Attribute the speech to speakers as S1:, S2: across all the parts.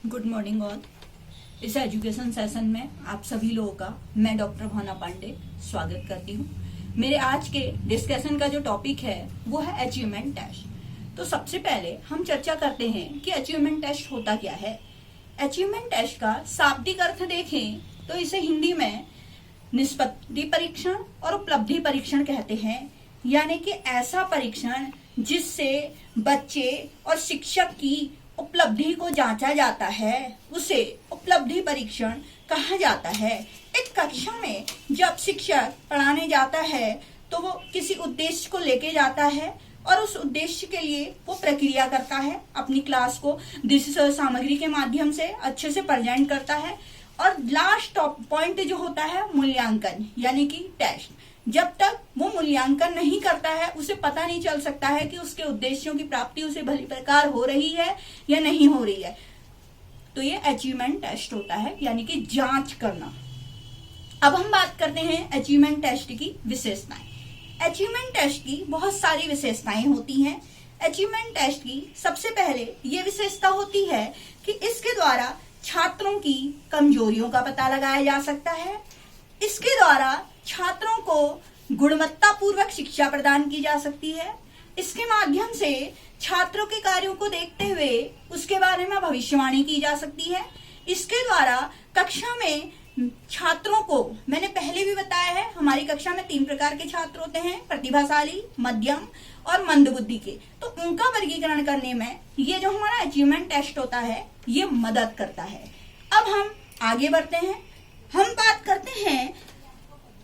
S1: Good morning all. इस education session में आप सभी लोगों का मैं डॉक्टर भावना पांडे स्वागत करती हूँ। मेरे आज के डिस्कशन का जो टॉपिक है वो है अचीवमेंट टेस्ट। तो सबसे पहले हम चर्चा करते हैं कि अचीवमेंट टेस्ट होता क्या है। अचीवमेंट टेस्ट का शाब्दिक अर्थ देखें तो इसे हिंदी में निष्पत्ति परीक्षण और उपलब्धि परीक्षण कहते हैं, यानी कि ऐसा परीक्षण जिससे बच्चे और शिक्षक की उपलब्धि को जांचा जाता है, उसे उपलब्धि परीक्षण कहा जाता है। एक कक्षा में जब शिक्षक पढ़ाने जाता है तो वो किसी उद्देश्य को लेके जाता है और उस उद्देश्य के लिए वो प्रक्रिया करता है, अपनी क्लास को दृश्य सामग्री के माध्यम से अच्छे से प्रेजेंट करता है। और लास्ट पॉइंट जो होता है मूल्यांकन, यानी कि टेस्ट। जब तक वो मूल्यांकन नहीं करता है उसे पता नहीं चल सकता है कि उसके उद्देश्यों की प्राप्ति उसे भली प्रकार हो रही है या नहीं हो रही है। तो ये अचीवमेंट टेस्ट होता है, यानी कि जांच करना। अब हम बात करते हैं अचीवमेंट टेस्ट की विशेषताएं। अचीवमेंट टेस्ट की बहुत सारी विशेषताएं होती हैं। अचीवमेंट टेस्ट की सबसे पहले ये विशेषता होती है कि इसके द्वारा छात्रों की कमजोरियों का पता लगाया जा सकता है। इसके द्वारा छात्रों को गुणवत्तापूर्वक शिक्षा प्रदान की जा सकती है। इसके माध्यम से छात्रों के कार्यों को देखते हुए उसके बारे में भविष्यवाणी की जा सकती है। इसके द्वारा कक्षा में छात्रों को, मैंने पहले भी बताया है, हमारी कक्षा में 3 प्रकार के छात्र होते हैं, प्रतिभाशाली, मध्यम और मंदबुद्धि के। तो उनका वर्गीकरण करने में ये जो हमारा अचीवमेंट टेस्ट होता है ये मदद करता है। अब हम आगे बढ़ते हैं। हम बात करते हैं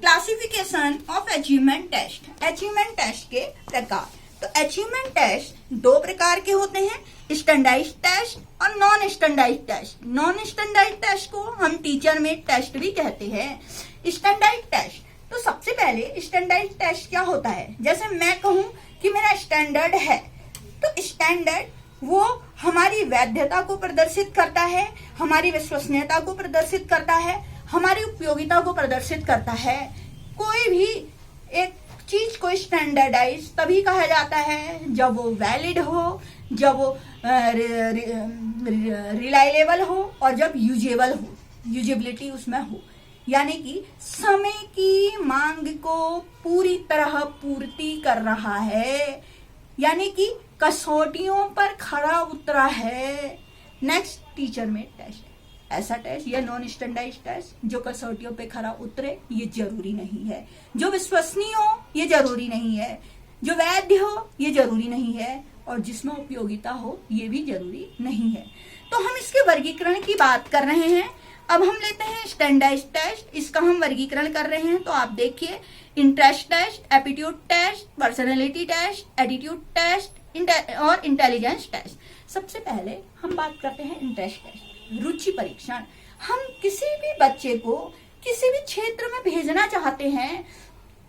S1: classification of achievement test. Achievement test के प्रकार। तो अचीवमेंट टेस्ट 2 प्रकार के होते हैं, स्टैंडर्डाइज्ड टेस्ट और non standardised test. Non standardised test को हम टीचर मेड टेस्ट भी कहते हैं। स्टैंडर्डाइज्ड टेस्ट, तो सबसे पहले स्टैंडर्डाइज्ड टेस्ट क्या होता है। जैसे मैं कहूं कि मेरा स्टैंडर्ड है, तो स्टैंडर्ड वो हमारी वैधता को प्रदर्शित करता है, हमारी विश्वसनीयता को प्रदर्शित करता है, हमारी उपयोगिता को प्रदर्शित करता है। कोई भी एक चीज को स्टैंडर्डाइज तभी कहा जाता है जब वो वैलिड हो, जब वो रिलायबल हो और जब यूजेबल हो, यूजेबिलिटी उसमें हो, यानी कि समय की मांग को पूरी तरह पूर्ति कर रहा है, यानी कि कसौटियों पर खरा उतरा है। नेक्स्ट टीचर में टेस्ट। ऐसा टेस्ट या नॉन स्टैंडर्डाइज्ड टेस्ट जो कसौटियों पे खरा उतरे ये जरूरी नहीं है, जो विश्वसनीय हो ये जरूरी नहीं है, जो वैध हो ये जरूरी नहीं है, और जिसमें उपयोगिता हो ये भी जरूरी नहीं है। तो हम इसके वर्गीकरण की बात कर रहे हैं। अब हम लेते हैं स्टैंडर्डाइज्ड टेस्ट, इसका हम वर्गीकरण कर रहे हैं। तो आप देखिए, interest test, aptitude test, personality test, attitude test और इंटेलिजेंस टेस्ट। सबसे पहले हम बात करते हैं इंटरेस्ट टेस्ट, रुचि परीक्षण। हम किसी भी बच्चे को किसी भी क्षेत्र में भेजना चाहते हैं,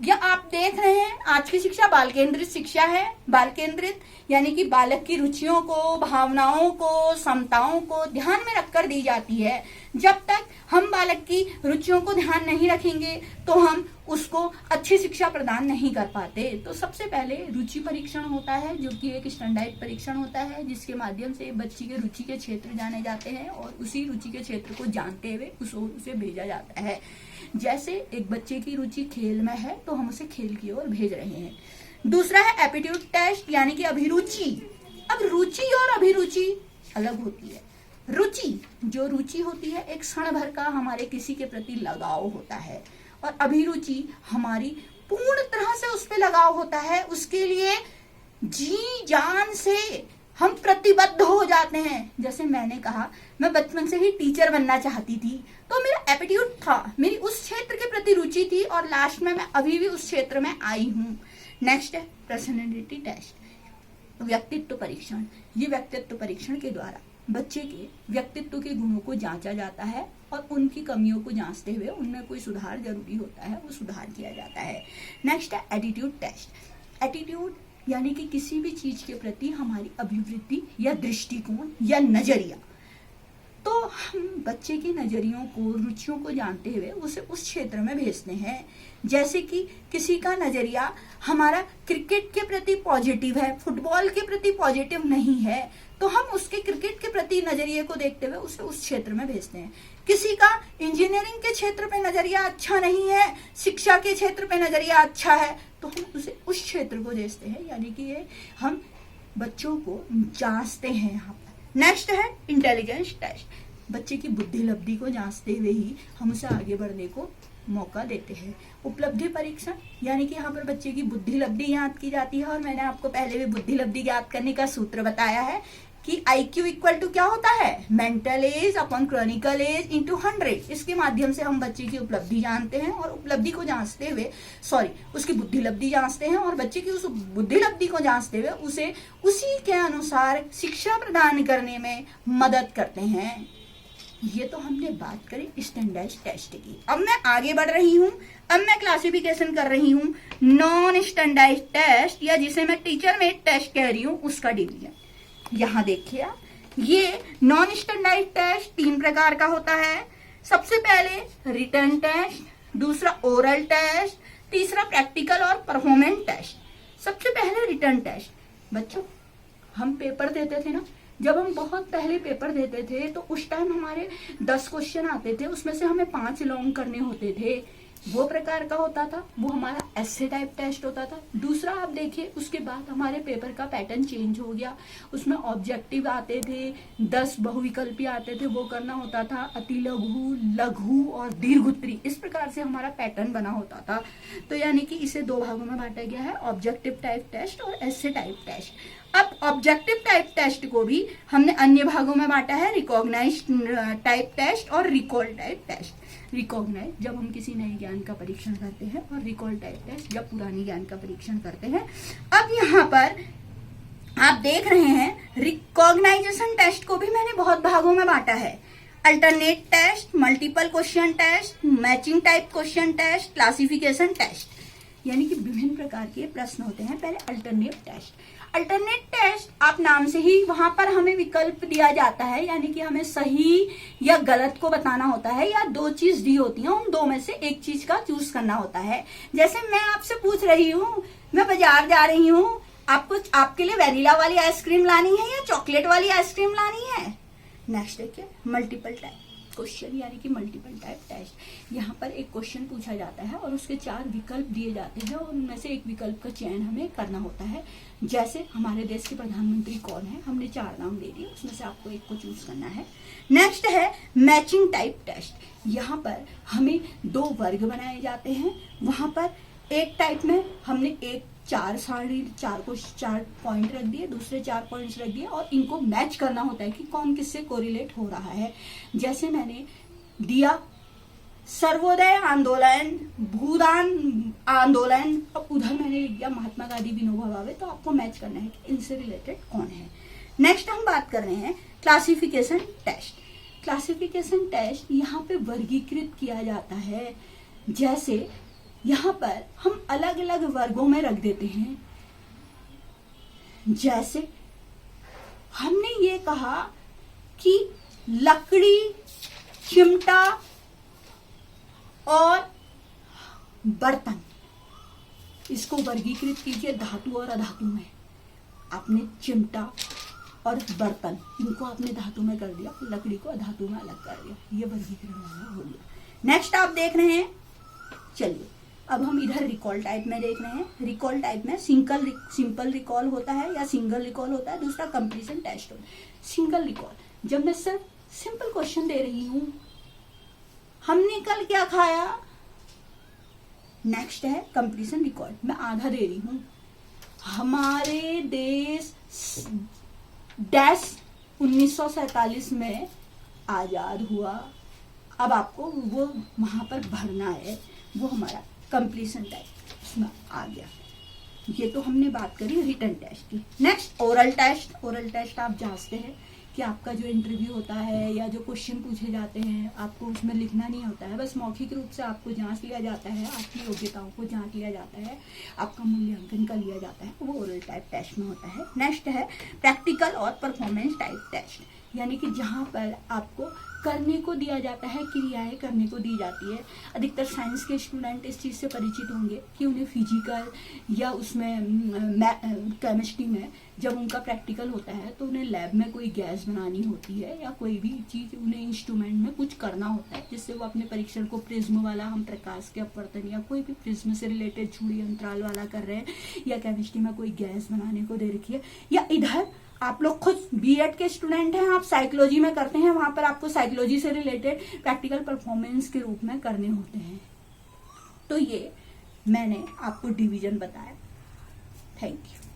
S1: या आप देख रहे हैं आज की शिक्षा बाल केंद्रित शिक्षा है। बाल केंद्रित यानी कि बालक की रुचियों को, भावनाओं को, क्षमताओं को ध्यान में रखकर दी जाती है। जब तक हम बालक की रुचियों को ध्यान नहीं रखेंगे तो हम उसको अच्छी शिक्षा प्रदान नहीं कर पाते। तो सबसे पहले रुचि परीक्षण होता है, जो कि एक स्टैंडर्डाइज्ड परीक्षण होता है, जिसके माध्यम से बच्ची के रुचि के क्षेत्र जाने जाते हैं और उसी रुचि के क्षेत्र को जानते हुए उसे भेजा जाता है। जैसे एक बच्चे की रुचि खेल में है तो हम उसे खेल की ओर भेज रहे हैं। दूसरा है एप्टीट्यूड टेस्ट, यानी कि अभिरुचि। अब रुचि और अभिरुचि अलग होती है। रुचि, जो रुचि होती है एक क्षण भर का हमारे किसी के प्रति लगाव होता है, और अभिरुचि हमारी पूर्ण तरह से उस पर लगाव होता है, उसके लिए जी जान से हम प्रतिबद्ध हो जाते हैं। जैसे मैंने कहा, मैं बचपन से ही टीचर बनना चाहती थी, तो मेरा एप्टीट्यूड था, मेरी उस क्षेत्र के प्रति रुचि थी, और लास्ट में मैं अभी भी उस क्षेत्र में आई हूँ। नेक्स्ट है पर्सनैलिटी टेस्ट, व्यक्तित्व परीक्षण। ये व्यक्तित्व परीक्षण के द्वारा बच्चे के व्यक्तित्व के गुणों को जांचा जाता है और उनकी कमियों को जांचते हुए उनमें कोई सुधार जरूरी होता है वो सुधार किया जाता है। नेक्स्ट है एटीट्यूड टेस्ट। एटीट्यूड यानी कि किसी भी चीज के प्रति हमारी अभिवृत्ति या दृष्टिकोण या नजरिया। तो हम बच्चे के नजरियों को, रुचियों को जानते हुए उसे उस क्षेत्र में भेजते हैं। जैसे कि किसी का नजरिया हमारा क्रिकेट के प्रति पॉजिटिव है, फुटबॉल के प्रति पॉजिटिव नहीं है, तो हम उसके क्रिकेट के प्रति उपलब्धि नजरिए को देखते हुए उसे उस क्षेत्र में भेजते हैं। किसी का इंजीनियरिंग के क्षेत्र पे नजरिया अच्छा नहीं है, शिक्षा के क्षेत्र पे नजरिया अच्छा है, तो हम उसे उस क्षेत्र को भेजते हैं, यानी कि ये हम बच्चों को जांचते हैं यहाँ पर। नेक्स्ट है इंटेलिजेंस टेस्ट। बच्चे की बुद्धि लब्धि को जांचते हुए ही हम उसे आगे बढ़ने को मौका देते हैं। उपलब्धि परीक्षण, यानी कि यहाँ पर बच्चे की बुद्धि लब्धि याद की जाती है, और मैंने आपको पहले भी बुद्धि लब्धि याद करने का सूत्र बताया है कि IQ इक्वल टू क्या होता है, mental age upon chronological age into 100। इसके माध्यम से हम बच्चे की उपलब्धि जानते हैं और उपलब्धि को जांचते हुए उसकी बुद्धि लब्धि जांचते हैं, और बच्चे की उस बुद्धि लब्धि को जांचते हुए उसे उसी के अनुसार शिक्षा प्रदान करने में मदद करते हैं। ये तो हमने बात करी स्टैंडर्ड टेस्ट की। अब मैं आगे बढ़ रही हूँ, अब मैं क्लासिफिकेशन कर रही हूँ नॉन स्टैंडर्ड टेस्ट, या जिसे मैं टीचर मेड टेस्ट कह रही हूँ, उसका डिवीजन। यहाँ देखिए आप, ये नॉन स्टैंडर्ड टेस्ट 3 प्रकार का होता है। सबसे पहले रिटन टेस्ट, दूसरा ओरल टेस्ट, तीसरा प्रैक्टिकल और परफॉर्मेंस टेस्ट। सबसे पहले रिटन टेस्ट। बच्चों, हम पेपर देते थे ना, जब हम बहुत पहले पेपर देते थे तो उस टाइम हमारे 10 क्वेश्चन आते थे, उसमें से हमें 5 लॉन्ग करने होते थे। वो प्रकार का होता था, वो हमारा एसे टाइप टेस्ट होता था। दूसरा आप देखिए, उसके बाद हमारे पेपर का पैटर्न चेंज हो गया, उसमें ऑब्जेक्टिव आते थे, 10 बहुविकल्पी आते थे, वो करना होता था, अति लघु, लघु और दीर्घ उत्तरी, इस प्रकार से हमारा पैटर्न बना होता था। तो यानी कि इसे 2 भागों में बांटा गया है, ऑब्जेक्टिव टाइप टेस्ट और एसे टाइप टेस्ट। अब ऑब्जेक्टिव टाइप टेस्ट को भी हमने अन्य भागों में बांटा है, रिकॉग्नाइज टाइप टेस्ट और रिकॉल टाइप टेस्ट। रिकॉग्नाइज जब हम किसी नए ज्ञान का परीक्षण करते हैं, और रिकॉल टाइप टेस्ट जब पुरानी ज्ञान का परीक्षण करते हैं। अब यहाँ पर आप देख रहे हैं रिकॉग्नाइजेशन टेस्ट को भी मैंने बहुत भागों में बांटा है। Alternate test, multiple question test, matching type question test, classification test, यानी कि विभिन्न प्रकार के प्रश्न होते हैं। पहले अल्टरनेट टेस्ट। अल्टरनेट टेस्ट, आप नाम से ही, वहां पर हमें विकल्प दिया जाता है, यानी कि हमें सही या गलत को बताना होता है, या 2 चीज दी होती हैं, उन 2 में से एक चीज का चूज करना होता है। जैसे मैं आपसे पूछ रही हूँ, मैं बाजार जा रही हूँ, आपके लिए वेनिला वाली आइसक्रीम लानी है या चॉकलेट वाली आइसक्रीम लानी है। नेक्स्ट देखिए मल्टीपल टाइप क्वेश्चन, यानी कि मल्टीपल टाइप टेस्ट। यहाँ पर एक क्वेश्चन पूछा जाता है और उसके 4 विकल्प दिए जाते हैं, और उनमें से एक विकल्प का चयन हमें करना होता है। जैसे हमारे देश के प्रधानमंत्री कौन है, हमने 4 नाम दे दिए, उसमें से आपको एक को चूज करना है। नेक्स्ट है मैचिंग टाइप टेस्ट। यहाँ पर हमें 2 वर्ग बनाए जाते हैं। वहां पर एक टाइप में हमने 4 पॉइंट रख दिए, दूसरे 4 पॉइंट्स रख दिए, और इनको मैच करना होता है कि कौन किससे कोरिलेट हो रहा है। जैसे मैंने दिया सर्वोदय आंदोलन, भूदान आंदोलन, और उधर मैंने लिख दिया महात्मा गांधी विनोबा भावे, तो आपको मैच करना है कि इनसे रिलेटेड कौन है। नेक्स्ट हम बात कर रहे हैं क्लासिफिकेशन टेस्ट। क्लासिफिकेशन टेस्ट यहाँ पे वर्गीकृत किया जाता है। जैसे यहाँ पर हम अलग अलग वर्गों में रख देते हैं। जैसे हमने ये कहा कि लकड़ी, चिमटा और बर्तन, इसको वर्गीकृत कीजिए धातु और अधातु में। आपने चिमटा और बर्तन, इनको आपने धातु में कर दिया, लकड़ी को अधातु में अलग कर दिया, ये वर्गीकरण वाला हो गया। नेक्स्ट आप देख रहे हैं, चलिए अब हम इधर रिकॉल टाइप में देख रहे हैं। रिकॉल टाइप में सिंपल रिकॉल होता है या सिंगल रिकॉल होता है, दूसरा कंप्लीशन टेस्ट होता है। सिंगल रिकॉल, जब मैं सिर्फ सिंपल क्वेश्चन दे रही हूं, हमने कल क्या खाया। नेक्स्ट है कंप्लीशन रिकॉल, मैं आधा दे रही हूं, हमारे देश डैश 1947 में आजाद हुआ। अब आपको वो वहां पर भरना है, वो हमारा कंप्लीशन टाइप उसमें आ गया। ये तो हमने बात करी रिटन टेस्ट की। Next oral test. Oral test आप जांचते हैं कि आपका जो इंटरव्यू होता है या जो क्वेश्चन पूछे जाते हैं, आपको उसमें लिखना नहीं होता है, बस मौखिक रूप से आपको जांच लिया जाता है, आपकी योग्यताओं को जांच लिया जाता है, आपका मूल्यांकन कर लिया जाता है, वो ओरल टाइप टेस्ट में होता है। नेक्स्ट है प्रैक्टिकल और परफॉर्मेंस टाइप टेस्ट। यानी कि जहाँ पर आपको करने को दिया जाता है, क्रियाएं करने को दी जाती है। अधिकतर साइंस के स्टूडेंट इस चीज़ से परिचित होंगे कि उन्हें फिजिकल या उसमें केमिस्ट्री में जब उनका प्रैक्टिकल होता है तो उन्हें लैब में कोई गैस बनानी होती है या कोई भी चीज़ उन्हें इंस्ट्रूमेंट में कुछ करना होता है जिससे वो अपने परीक्षण को प्रिज्म वाला, हम प्रकाश के अपवर्तन या कोई भी प्रिज्म से रिलेटेड छुड़ी अंतराल वाला कर रहे हैं, या केमिस्ट्री में कोई गैस बनाने को दे रखी है, या इधर आप लोग खुद बीएड के स्टूडेंट हैं, आप साइकोलॉजी में करते हैं, वहां पर आपको साइकोलॉजी से रिलेटेड प्रैक्टिकल परफॉर्मेंस के रूप में करने होते हैं। तो ये मैंने आपको डिवीजन बताया। Thank you.